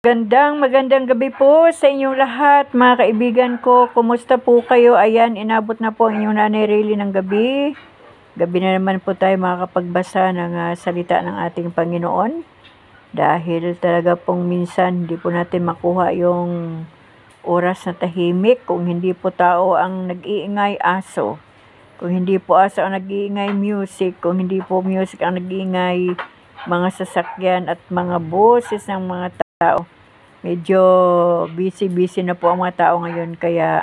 Magandang gabi po sa inyong lahat, mga kaibigan ko. Kumusta po kayo? Ayan, inabot na po ang inyong Nanay Rayly ng gabi. Gabi na naman po tayo makakapagbasa ng salita ng ating Panginoon. Dahil talaga pong minsan hindi po natin makuha yung oras na tahimik kung hindi po tao ang nag-iingay, aso. Kung hindi po aso ang nag-iingay, music. Kung hindi po music ang nag-iingay, mga sasakyan at mga boses ng mga tao. Medyo busy na po ang mga tao ngayon, kaya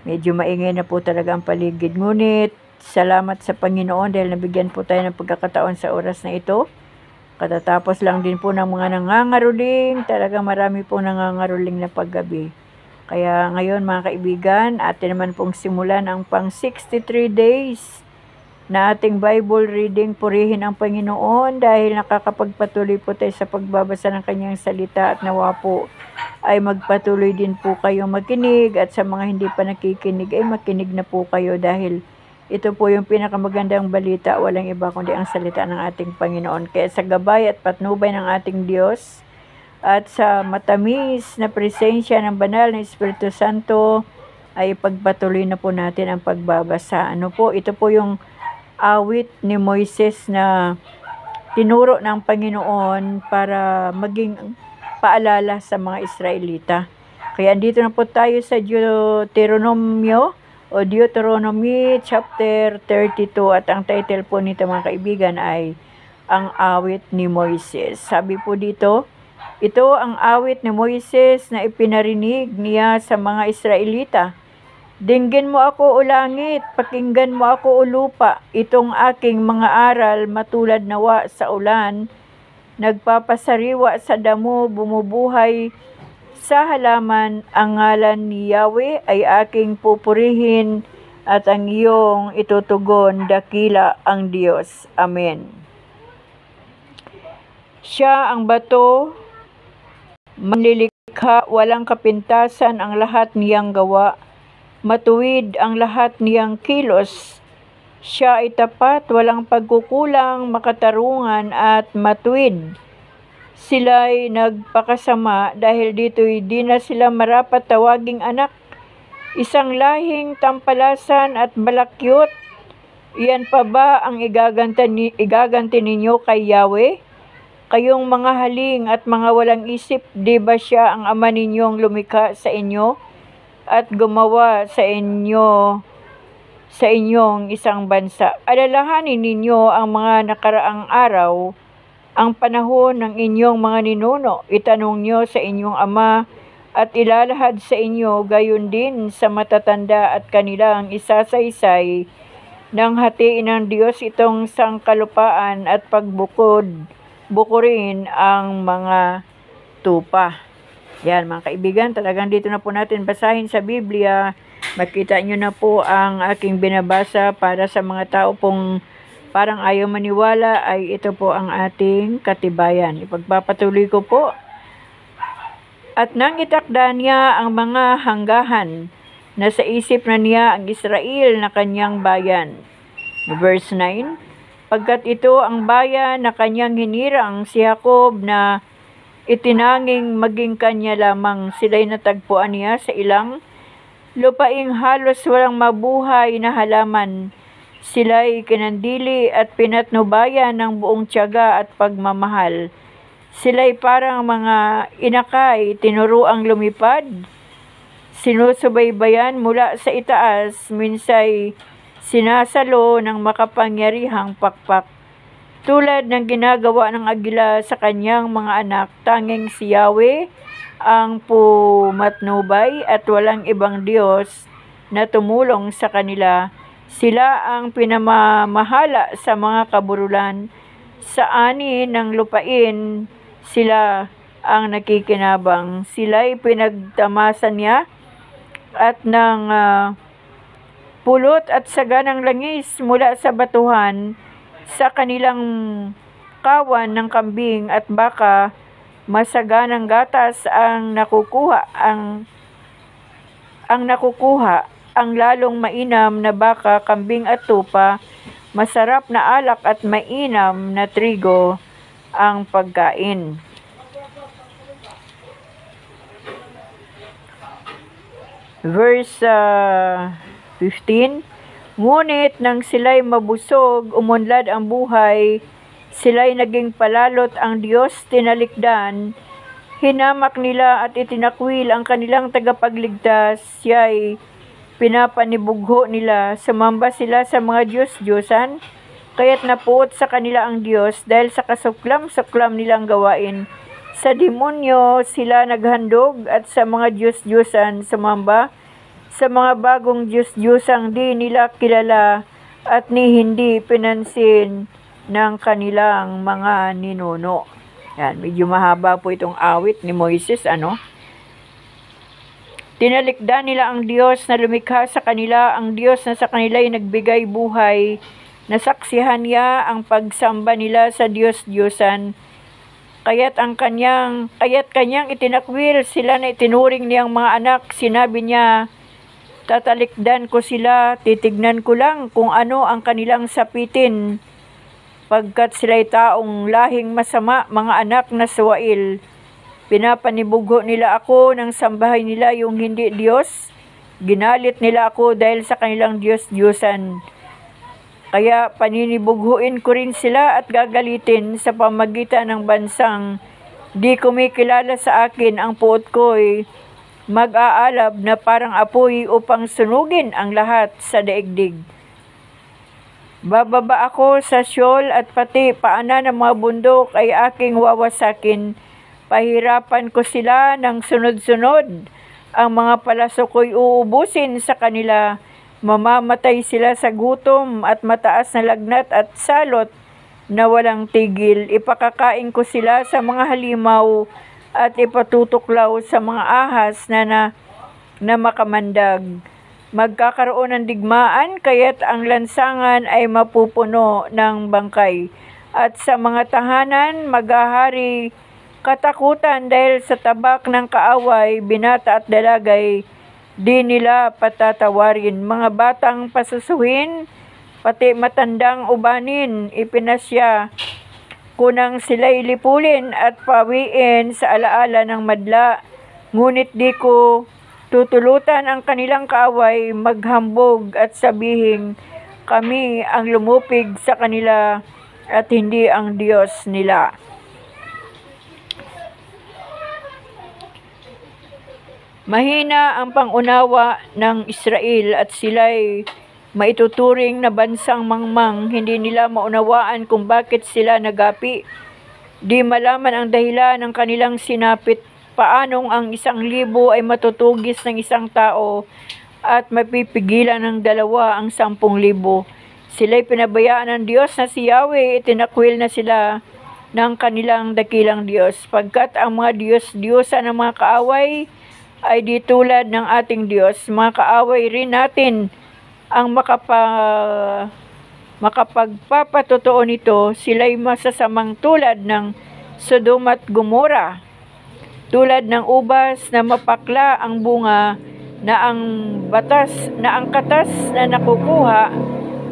medyo maingay na po talaga ang paligid. Ngunit salamat sa Panginoon dahil nabigyan po tayo ng pagkakataon sa oras na ito. Katatapos lang din po ng mga nangangaruling, talaga marami po nangangaruling na paggabi. Kaya ngayon mga kaibigan, atin naman pong simulan ang pang 63 days na ating Bible reading. Purihin ang Panginoon dahil nakakapagpatuloy po tayo sa pagbabasa ng kanyang salita, at nawa po ay magpatuloy din po kayo makinig, at sa mga hindi pa nakikinig ay makinig na po kayo dahil ito po yung pinakamagandang balita, walang iba kundi ang salita ng ating Panginoon. Kaya sa gabay at patnubay ng ating Diyos at sa matamis na presensya ng banal na Espiritu Santo ay pagpatuloy na po natin ang pagbabasa. Ito po yung awit ni Moises na tinuro ng Panginoon para maging paalala sa mga Israelita. Kaya andito na po tayo sa Deuteronomy chapter 32, at ang title po nito mga kaibigan ay ang awit ni Moises. Sabi po dito, ito ang awit ni Moises na ipinarinig niya sa mga Israelita. Dinggin mo ako, o langit, pakinggan mo ako, o lupa, itong aking mga aral matulad nawa sa ulan, nagpapasariwa sa damo, bumubuhay sa halaman. Ang ngalan ni Yahweh ay aking pupurihin, at ang iyong itutugon, dakila ang Diyos. Amen. Siya ang bato, manlilikha, walang kapintasan ang lahat niyang gawa. Matuwid ang lahat niyang kilos. Siya ay tapat, walang pagkukulang, makatarungan at matuwid. Sila'y nagpakasama, dahil dito'y di na sila marapat tawaging anak. Isang lahing tampalasan at balakyot. Iyan pa ba ang igaganti ninyo kay Yahweh? Kayong mga haling at mga walang isip, di ba siya ang ama ninyong lumikha sa inyo at gumawa sa inyong isang bansa? Alalahanin ninyo ang mga nakaraang araw, ang panahon ng inyong mga ninuno. Itanong nyo sa inyong ama at ilalahad sa inyo, gayon din sa matatanda, at kanilang isasaysay ng hatiin ng Diyos itong sangkalupaan at bukurin ang mga tupa. Yan mga kaibigan, talagang dito na po natin basahin sa Biblia. Makita nyo na po ang aking binabasa. Para sa mga tao pong parang ayaw maniwala, ay ito po ang ating katibayan. Ipagpapatuloy ko po. At nang itakda niya ang mga hanggahan, nasa isip na niya ang Israel na kanyang bayan. Verse 9, pagkat ito ang bayan na kanyang hinirang, si Jacob na itinanging maging kanya lamang, sila'y natagpuan niya sa ilang lupaing halos walang mabuhay na halaman. Sila'y kinandili at pinatnubayan ng buong tiyaga at pagmamahal. Sila'y parang mga inakay, tinuruang lumipad, sinusubaybayan mula sa itaas, minsay sinasalo ng makapangyarihang pakpak. Tulad ng ginagawa ng agila sa kanyang mga anak, tanging si Yahweh ang pumatnubay, at walang ibang Diyos na tumulong sa kanila. Sila ang pinamamahala sa mga kaburulan, sa ani ng lupain sila ang nakikinabang. Sila'y pinagtamasan niya at ng pulot at saganang langis mula sa batuhan. Sa kanilang kawan ng kambing at baka, masaganang gatas ang nakukuha. Ang lalong mainam na baka, kambing at tupa, masarap na alak at mainam na trigo ang pagkain. Verse 15, ngunit nang sila'y mabusog, umunlad ang buhay, sila'y naging palalot ang Diyos tinalikdan, hinamak nila at itinakwil ang kanilang tagapagligtas, siya'y pinapanibugho nila, sumamba sila sa mga Diyos-Diyosan, kaya't napuot sa kanila ang Diyos dahil sa kasuklam-suklam nilang gawain. Sa demonyo sila naghandog at sa mga Diyos-Diyosan sumamba, sa mga bagong Diyos-Diyosang di nila kilala at ni hindi pinansin ng kanilang mga ninuno. Yan, medyo mahaba po itong awit ni Moises, Tinalikdan nila ang Diyos na lumikha sa kanila, ang Diyos na sa kanila'y nagbigay buhay. Nasaksihan niya ang pagsamba nila sa Diyos-Diyosan. Kaya't kanyang itinakwil sila na itinuring niyang mga anak. Sinabi niya, tatalikdan ko sila, titignan ko lang kung ano ang kanilang sapitin. Pagkat sila'y taong lahing masama, mga anak na suwail. Pinapanibugho nila ako nang sambahay nila yung hindi Diyos. Ginalit nila ako dahil sa kanilang Diyos-Diyosan. Kaya paninibughuin ko rin sila at gagalitin sa pamagitan ng bansang di kumikilala sa akin. Ang puot ko'y mag-aalab na parang apoy upang sunugin ang lahat sa daigdig. Bababa ako sa Sheol at pati paanan ng mga bundok ay aking wawasakin. Pahirapan ko sila ng sunod-sunod. Ang mga palaso ko'y uubusin sa kanila. Mamamatay sila sa gutom at mataas na lagnat at salot na walang tigil. Ipakakain ko sila sa mga halimaw at ipatutuklaw sa mga ahas na makamandag. Magkakaroon ng digmaan, kaya't ang lansangan ay mapupuno ng bangkay. At sa mga tahanan, maghahari katakutan dahil sa tabak ng kaaway, binata at dalagay, di nila patatawarin. Mga batang pasusuhin, pati matandang ubanin, ipinasya kunang sila'y lipulin at pawiin sa alaala ng madla. Ngunit di ko tutulutan ang kanilang kaaway, maghambog at sabihin, kami ang lumupig sa kanila at hindi ang Diyos nila. Mahina ang pangunawa ng Israel at sila'y maituturing na bansang mangmang. Hindi nila maunawaan kung bakit sila nagapi. Di malaman ang dahilan ng kanilang sinapit. Paanong ang 1,000 ay matutugis ng isang tao at mapipigilan ng 2 ang 10,000. Sila'y pinabayaan ng Diyos na si Yahweh, itinakwil na sila ng kanilang dakilang Diyos. Pagkat ang mga Diyos-Diyosa ng mga kaaway ay di tulad ng ating Diyos, mga kaaway rin natin ang makapagpapatotoo nito. Sila'y masasamang tulad ng Sodom at Gomora, tulad ng ubas na mapakla ang bunga, na ang katas na nakukuha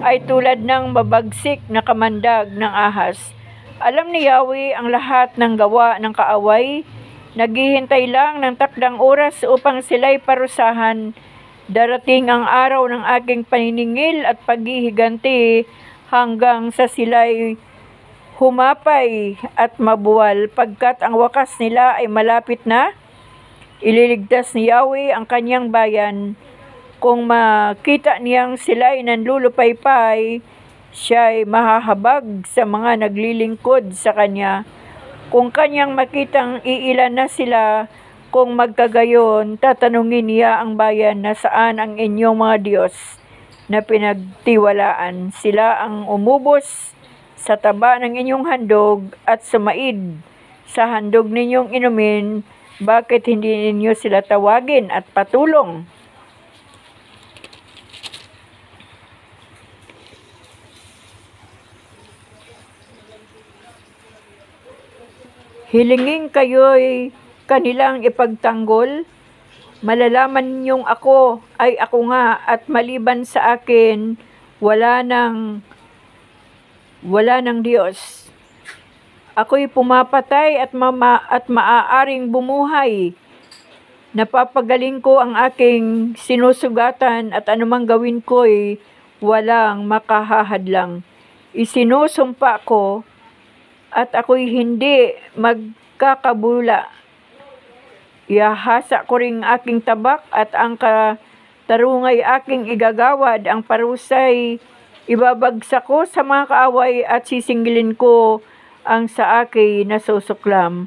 ay tulad ng mabagsik na kamandag ng ahas. Alam ni Yahweh ang lahat ng gawa ng kaaway. Naghihintay lang ng takdang oras upang sila'y parusahan. Darating ang araw ng aking paniningil at paghihiganti hanggang sa sila'y humapay at mabuwal. Pagkat ang wakas nila ay malapit na, ililigtas ni Yahweh ang kanyang bayan. Kung makita niyang sila'y nanlulupaypay, siya'y mahahabag sa mga naglilingkod sa kanya. Kung kanyang makitang iilan na sila, kung magkagayon, tatanungin niya ang bayan na saan ang inyong mga Diyos na pinagtiwalaan. Sila ang umubos sa taba ng inyong handog at sumaid sa handog ninyong inumin. Bakit hindi ninyo sila tawagin at patulong? Hilingin kayo'y kanilang ipagtanggol. Malalaman ninyong ako ay ako nga, at maliban sa akin, wala nang Diyos. Ako'y pumapatay at maaaring bumuhay. Napapagaling ko ang aking sinusugatan at anumang gawin ko'y walang makahahadlang. Isinusumpa ko at ako'y hindi magkakabula. Ihahasa ko ring aking tabak at ang katarungay aking igagawad. Ang parusay ibabagsak ko sa mga kaaway at sisingilin ko ang sa akin nasusuklam.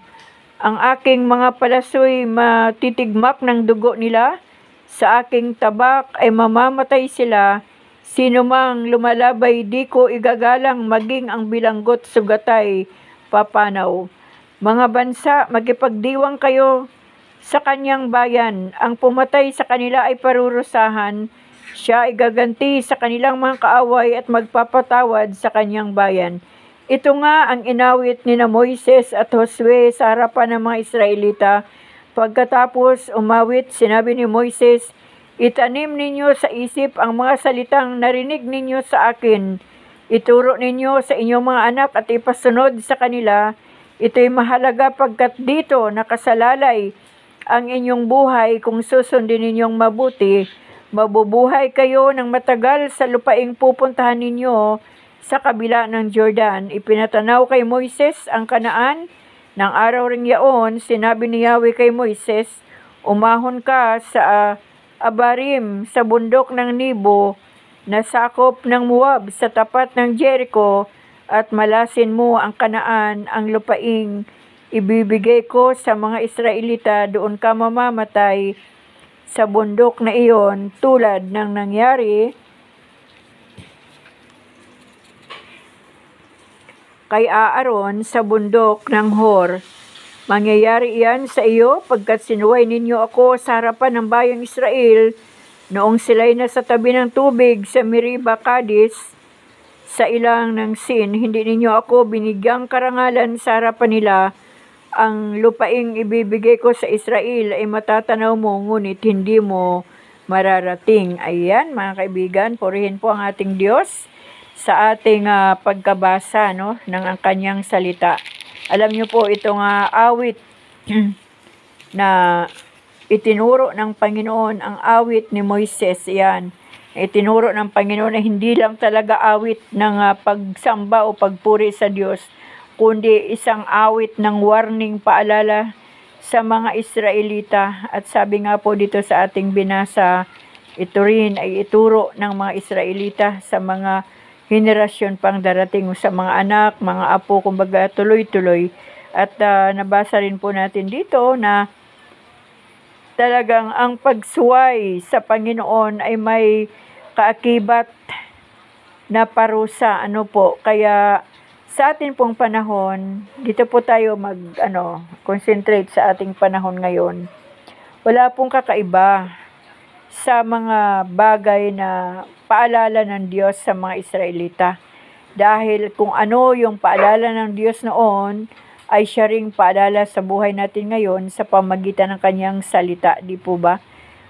Ang aking mga palasoy matitigmak ng dugo nila. Sa aking tabak ay mamamatay sila. Sino mang lumalabay di ko igagalang, maging ang bilanggot sugatay papanaw. Mga bansa, magipagdiwang kayo sa kanyang bayan. Ang pumatay sa kanila ay parurusahan. Siya ay gaganti sa kanilang mga kaaway at magpapatawad sa kanyang bayan. Ito nga ang inawit ni na Moises at Josue sa harapan ng mga Israelita. Pagkatapos umawit, sinabi ni Moises, itanim ninyo sa isip ang mga salitang narinig ninyo sa akin. Ituro ninyo sa inyong mga anak at ipasunod sa kanila. Ito'y mahalaga pagkat dito nakasalalay ang inyong buhay. Kung susundin ninyong mabuti, mabubuhay kayo ng matagal sa lupaing pupuntahan ninyo sa kabila ng Jordan. Ipinatanaw kay Moises ang Kanaan. Nang araw ring yaon, sinabi ni Yahweh kay Moises, umahon ka sa Abarim sa bundok ng Nebo na sakop ng Moab sa tapat ng Jericho at malasin mo ang Kanaan, ang lupaing ibibigay ko sa mga Israelita. Doon ka mamamatay sa bundok na iyon tulad ng nangyari kay Aaron sa bundok ng Hor. Mangyayari iyan sa iyo pagkat sinuway ninyo ako sa harapan ng bayang Israel noong sila'y nasa tabi ng tubig sa Meriba Kades sa ilang ng Sin. Hindi ninyo ako binigyang karangalan sa harapan nila. Ang lupaing ibibigay ko sa Israel ay matatanaw mo, ngunit hindi mo mararating. Ayan, mga kaibigan, purihin po ang ating Diyos sa ating pagkabasa ng ang kanyang salita. Alam niyo po itong awit na itinuro ng Panginoon, ang awit ni Moises, yan. Itinuro ng Panginoon na hindi lang talaga awit ng pagsamba o pagpuri sa Diyos, kundi isang awit ng warning, paalala sa mga Israelita. At sabi nga po dito sa ating binasa, ito rin ay ituro ng mga Israelita sa mga henerasyon pang darating, sa mga anak, mga apo, kumbaga tuloy-tuloy. At nabasa rin po natin dito na talagang ang pagsuway sa Panginoon ay may kaakibat na parusa. Kaya sa atin pong panahon, dito po tayo concentrate sa ating panahon ngayon. Wala pong kakaiba sa mga bagay na paalala ng Diyos sa mga Israelita. Dahil kung ano yung paalala ng Diyos noon, ay siya ring paalala sa buhay natin ngayon sa pamagitan ng kanyang salita, di po ba?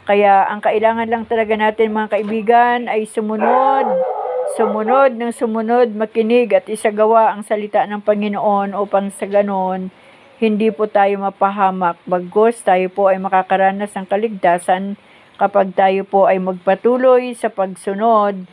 Kaya ang kailangan lang talaga natin, mga kaibigan, ay sumunod, makinig at isagawa ang salita ng Panginoon upang sa ganon, hindi po tayo mapahamak. Bagkus tayo po ay makakaranas ng kaligtasan kapag tayo po ay magpatuloy sa pagsunod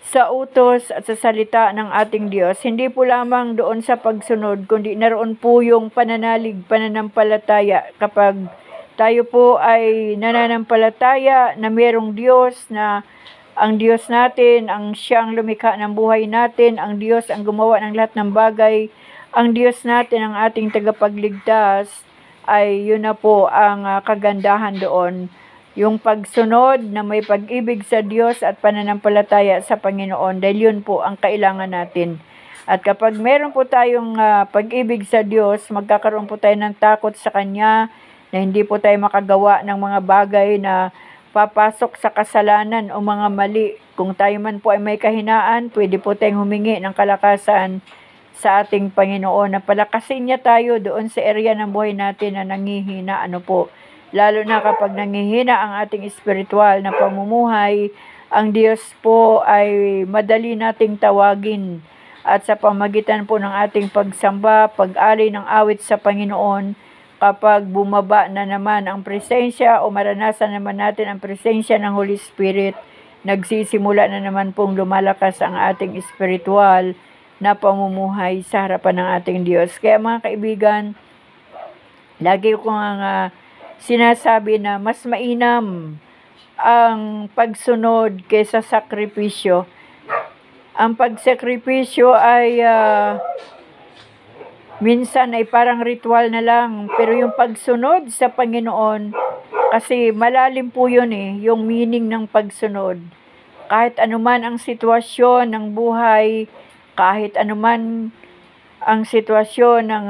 sa utos at sa salita ng ating Diyos. Hindi po lamang doon sa pagsunod, kundi naroon po yung pananalig, pananampalataya. Kapag tayo po ay nananampalataya na mayroong Diyos, na ang Diyos natin, ang siyang lumikha ng buhay natin, ang Diyos ang gumawa ng lahat ng bagay, ang Diyos natin ang ating tagapagligtas, ay yun na po ang kagandahan doon. Yung pagsunod na may pag-ibig sa Diyos at pananampalataya sa Panginoon, dahil yun po ang kailangan natin. At kapag meron po tayong pag-ibig sa Diyos, magkakaroon po tayo ng takot sa Kanya, na hindi po tayo makagawa ng mga bagay na papasok sa kasalanan o mga mali. Kung tayo man po ay may kahinaan, pwede po tayong humingi ng kalakasan sa ating Panginoon, na palakasin niya tayo doon sa area ng buhay natin na nangihina. Lalo na kapag nangihina ang ating espiritual na pamumuhay, ang Diyos po ay madali nating tawagin. At sa pamagitan po ng ating pagsamba, pag-alay ng awit sa Panginoon, kapag bumaba na naman ang presensya o maranasan naman natin ang presensya ng Holy Spirit, nagsisimula na naman pong lumalakas ang ating spiritual na pamumuhay sa harapan ng ating Diyos. Kaya mga kaibigan, lagi ko nga sinasabi na mas mainam ang pagsunod kaysa sakripisyo. Ang pagsakripisyo ay minsan ay parang ritual na lang, pero yung pagsunod sa Panginoon, kasi malalim po yun yung meaning ng pagsunod. Kahit anuman ang sitwasyon ng buhay, kahit anuman ang sitwasyon ng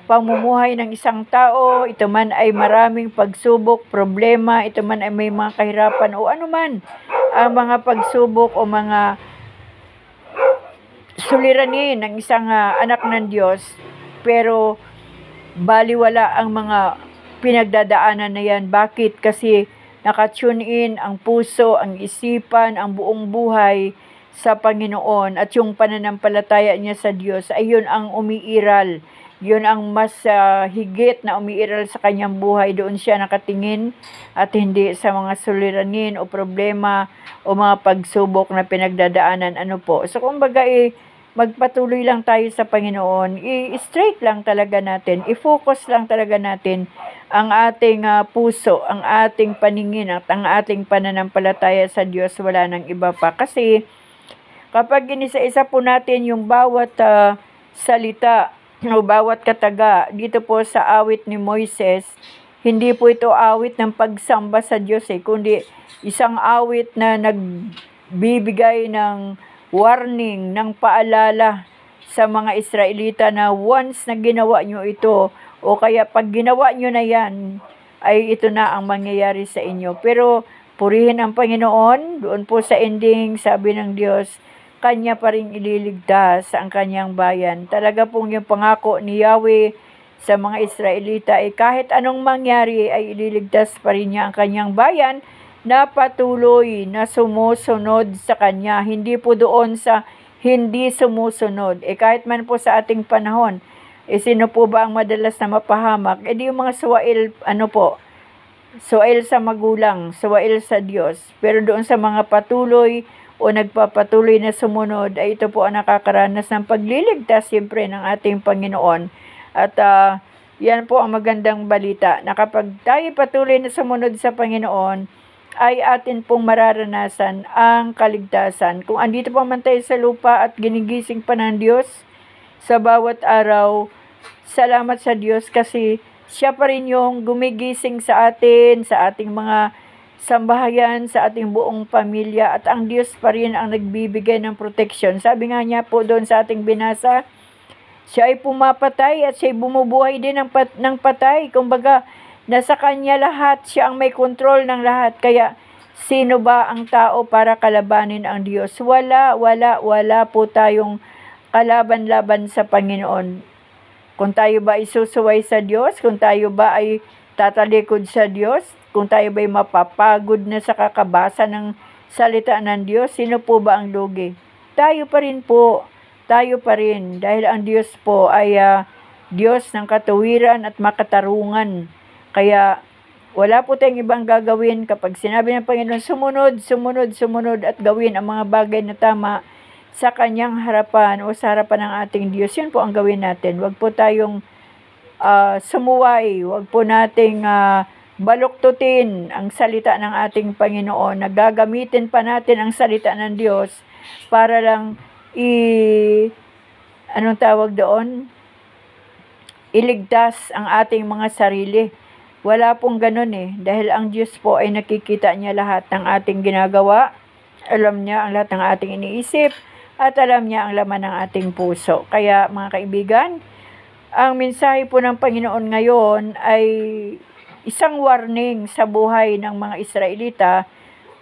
pamumuhay ng isang tao, ito man ay maraming pagsubok, problema, ito man ay may mga kahirapan o anuman ang mga pagsubok o mga suliranin ng isang anak ng Diyos, pero baliwala ang mga pinagdadaanan na yan. Bakit? Kasi nakatune in ang puso, ang isipan, ang buong buhay sa Panginoon, at yung pananampalataya niya sa Diyos ay yun ang umiiral. Yun ang mas higit na umiiral sa kanyang buhay. Doon siya nakatingin at hindi sa mga suliranin o problema o mga pagsubok na pinagdadaanan. So kumbaga magpatuloy lang tayo sa Panginoon. I-straight lang talaga natin. I-focus lang talaga natin ang ating puso, ang ating paningin at ang ating pananampalataya sa Diyos. Wala nang iba pa. Kasi kapag inisa-isa po natin yung bawat salita o bawat kataga dito po sa awit ni Moises, hindi po ito awit ng pagsamba sa Diyos kundi isang awit na nagbibigay ng warning, ng paalala sa mga Israelita na once na ginawa nyo ito, o kaya pag ginawa nyo na yan, ay ito na ang mangyayari sa inyo. Pero purihin ang Panginoon, doon po sa ending, sabi ng Diyos, Kanya pa rin ililigtas ang kanyang bayan. Talaga pong yung pangako ni Yahweh sa mga Israelita ay kahit anong mangyari ay ililigtas pa rin niya ang kanyang bayan na patuloy na sumusunod sa Kanya. Hindi po doon sa hindi sumusunod. Kahit man po sa ating panahon, sino po ba ang madalas na mapahamak? Di yung mga suwail, suwail sa magulang, suwail sa Diyos. Pero doon sa mga patuloy o nagpapatuloy na sumunod, ay ito po ang nakakaranas ng pagliligtas siyempre ng ating Panginoon. At yan po ang magandang balita, na kapag tayo patuloy na sumunod sa Panginoon, ay atin pong mararanasan ang kaligtasan. Kung andito pa man tayo sa lupa at ginigising pa ng Diyos sa bawat araw, salamat sa Diyos kasi siya pa rin yung gumigising sa atin, sa ating mga sambahayan, sa ating buong pamilya, at ang Diyos pa rin ang nagbibigay ng protection. Sabi nga niya po doon sa ating binasa, siya ay pumapatay at siya ay bumubuhay din ng patay. Kumbaga, nasa Kanya lahat, siya ang may kontrol ng lahat. Kaya, sino ba ang tao para kalabanin ang Diyos? Wala po tayong kalaban-laban sa Panginoon. Kung tayo ba ay susuway sa Diyos, kung tayo ba ay tatalikod sa Diyos, kung tayo ba'y mapapagod na sa kakabasa ng salita ng Diyos, sino po ba ang lugi? Tayo pa rin po. Tayo pa rin. Dahil ang Diyos po ay Diyos ng katuwiran at makatarungan. Kaya wala po tayong ibang gagawin kapag sinabi ng Panginoon, sumunod at gawin ang mga bagay na tama sa Kanyang harapan o sa harapan ng ating Diyos. Yun po ang gawin natin. Huwag po tayong sumuway. Huwag po nating baluktutin ang salita ng ating Panginoon. Nagagamitin pa natin ang salita ng Diyos para lang iligtas ang ating mga sarili. Wala pong ganun dahil ang Diyos po ay nakikita niya lahat ng ating ginagawa. Alam niya ang lahat ng ating iniisip at alam niya ang laman ng ating puso. Kaya mga kaibigan, ang mensahe po ng Panginoon ngayon ay isang warning sa buhay ng mga Israelita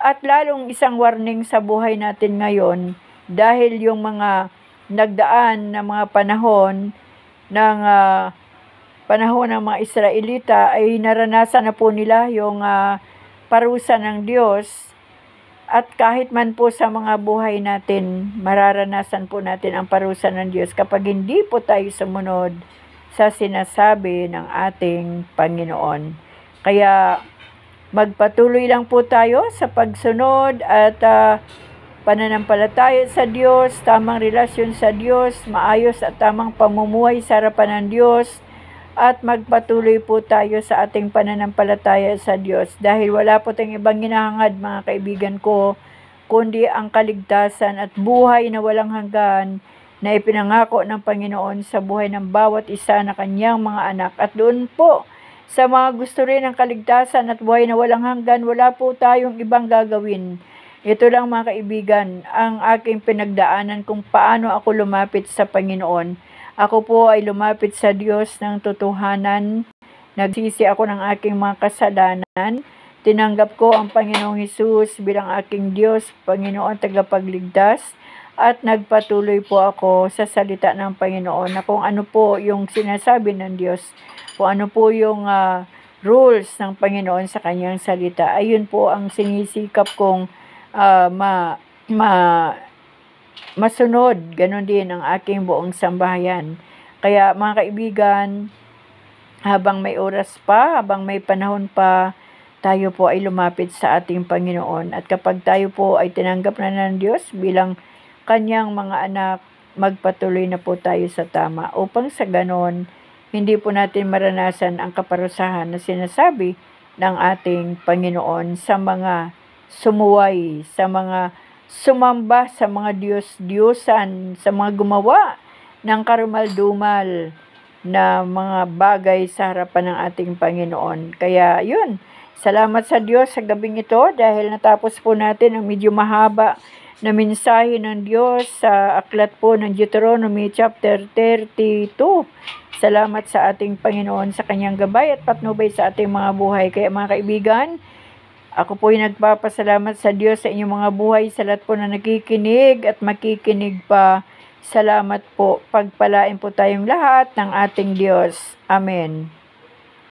at lalong isang warning sa buhay natin ngayon dahil yung mga nagdaan na mga panahon ng mga Israelita ay naranasan na po nila yung parusa ng Diyos. At kahit man po sa mga buhay natin, mararanasan po natin ang parusa ng Diyos kapag hindi po tayo sumunod sa sinasabi ng ating Panginoon. Kaya magpatuloy lang po tayo sa pagsunod at pananampalataya sa Diyos, tamang relasyon sa Diyos, maayos at tamang pamumuhay sa harapan ng Diyos, at magpatuloy po tayo sa ating pananampalataya sa Diyos dahil wala po tayong ibang hinahangad, mga kaibigan ko, kundi ang kaligtasan at buhay na walang hanggan na ipinangako ng Panginoon sa buhay ng bawat isa na kanyang mga anak. At doon po sa mga gusto rin ng kaligtasan at buhay na walang hanggan, wala po tayong ibang gagawin. Ito lang, mga kaibigan, ang aking pinagdaanan kung paano ako lumapit sa Panginoon. Ako po ay lumapit sa Diyos ng totohanan. Nagsisi ako ng aking mga kasalanan. Tinanggap ko ang Panginoong Hesus bilang aking Diyos, Panginoon, tagapagligtas. At nagpatuloy po ako sa salita ng Panginoon na kung ano po yung sinasabi ng Diyos, kung ano po yung rules ng Panginoon sa kanyang salita. Ayun po ang sinisikap kong masunod. Ganon din ang aking buong sambahayan. Kaya mga kaibigan, habang may oras pa, habang may panahon pa, tayo po ay lumapit sa ating Panginoon. At kapag tayo po ay tinanggap na ng Diyos bilang kanyang mga anak, magpatuloy na po tayo sa tama upang sa ganon, hindi po natin maranasan ang kaparusahan na sinasabi ng ating Panginoon sa mga sumuway, sa mga sumamba sa mga Diyos-Diyosan, sa mga gumawa ng karumal-dumal na mga bagay sa harapan ng ating Panginoon. Kaya yun, salamat sa Diyos sa gabing ito dahil natapos po natin ang medyo mahaba na mensahe ng Diyos sa aklat po ng Deuteronomy chapter 32. Salamat sa ating Panginoon sa kanyang gabay at patnubay sa ating mga buhay. Kaya mga kaibigan, ako po ay nagpapasalamat sa Diyos sa inyong mga buhay, sa lahat po na nakikinig at makikinig pa. Salamat po. Pagpalain po tayong lahat ng ating Diyos. Amen.